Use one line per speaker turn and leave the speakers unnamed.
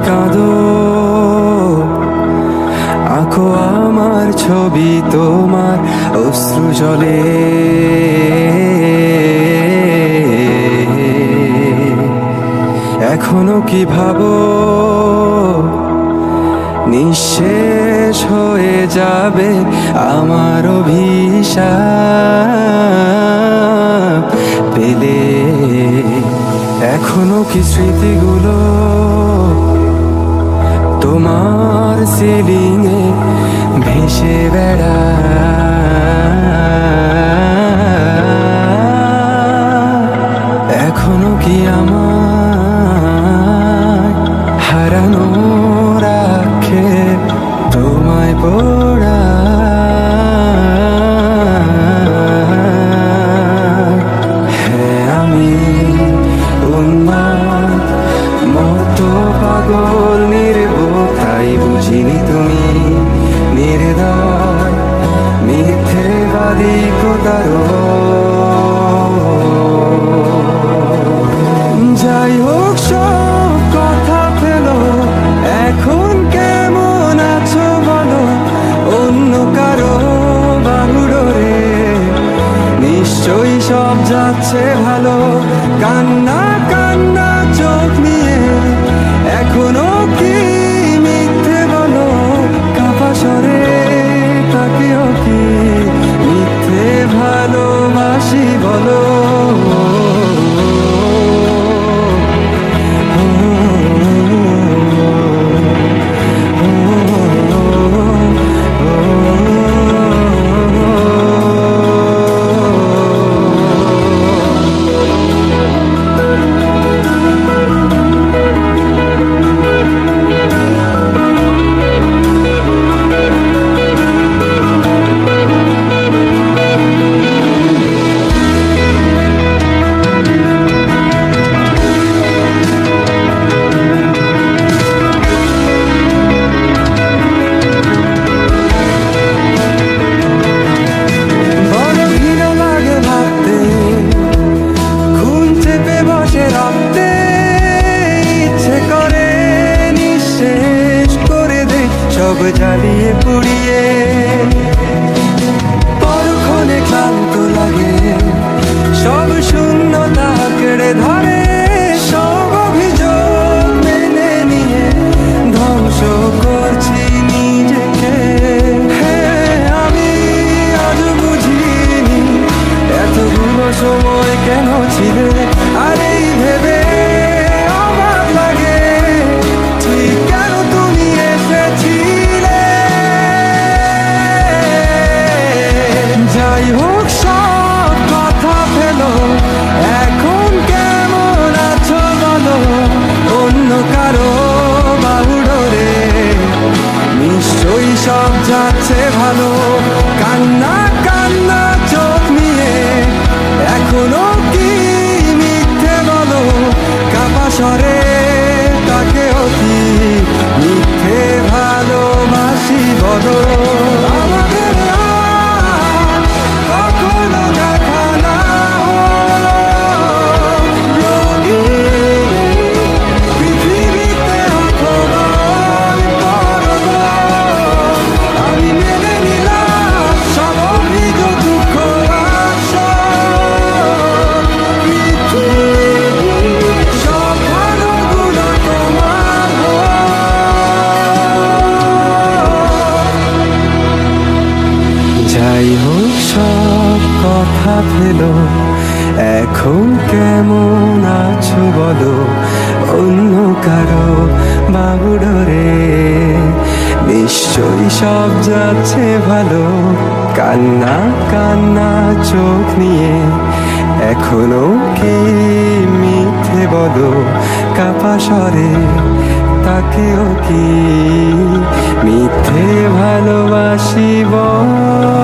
কাঁদো, আঁকো আমার ছবি তোমার অশ্রু জলে। এখনো কি ভাবো নিঃশেষ হয়ে যাবে আমার অভিশাপ পেলে? এখনো কি স্মৃতিগুলো তোমার সিলিংয়ে ভেসে বেড়ায়? এখনো কি আমার হারানো রাখে তোমায় পড়া? হ্যাঁ, আমি উন্মাদ মতো পাগল নির্বোধ, তাই বুঝিনি তুমি নির্দয় মিথ্যেবাদী প্রতারক। যাই হোক সব কথা ফেলো, এখন কেমন আছো বলো? অন্য কারো বাহুডোরে নিশ্চয়ই সব যাচ্ছে ভালো। কান্না কান্না চোখ নিয়ে এখনো কি মিথ্যে বলো? কাপা স্বরে তাকেও কি মিথ্যে ভালোবাসি বলো? সব জ্বালিয়ে পুড়িয়ে পরক্ষণে ক্লান্ত লাগে, সব শূন্যতা কেড়ে ধরে। সব অভিযোগ মেনে নিয়ে ধ্বংস করছি নিজেকে। হ্যাঁ, আমি আজ বুঝিনি এতগুলো সময় কেন ছিলে। আর এই ভেবে অবাক লাগে ঠিক কেন তুমি এসেছিলে। যাই হোক সব কথা ফেলো, এখন কেমন আছো বলো? অন্য কারো বাহুডোরে নিশ্চয়ই সব যাচ্ছে ভালো। কান্না কান্না চোখ নিয়ে এখনো কি মিথ্যে বলো? কাপা স্বরে তাকেও কি মিথ্যে ভালোবাসি বলো? আমাদের আর কখনো দেখা না হলো, রঙিন পৃথিবীতে অপমান করব। আমি মেনে নিলাম সব অভিযোগ, দুঃখ আর সব পৃথিবী, সব ভালোগুলো তোমার হোক। যাই হোক সব কথা ফেলো, এখন কেমন আছো বলো? অন্য কারো বাহুডোরে নিশ্চয়ই সব যাচ্ছে ভালো। কান্না কান্না চোখ নিয়ে এখনো কি মিথ্যে বলো? কাপা স্বরে তাকেও কি মিথ্যে ভালোবাসি বলো?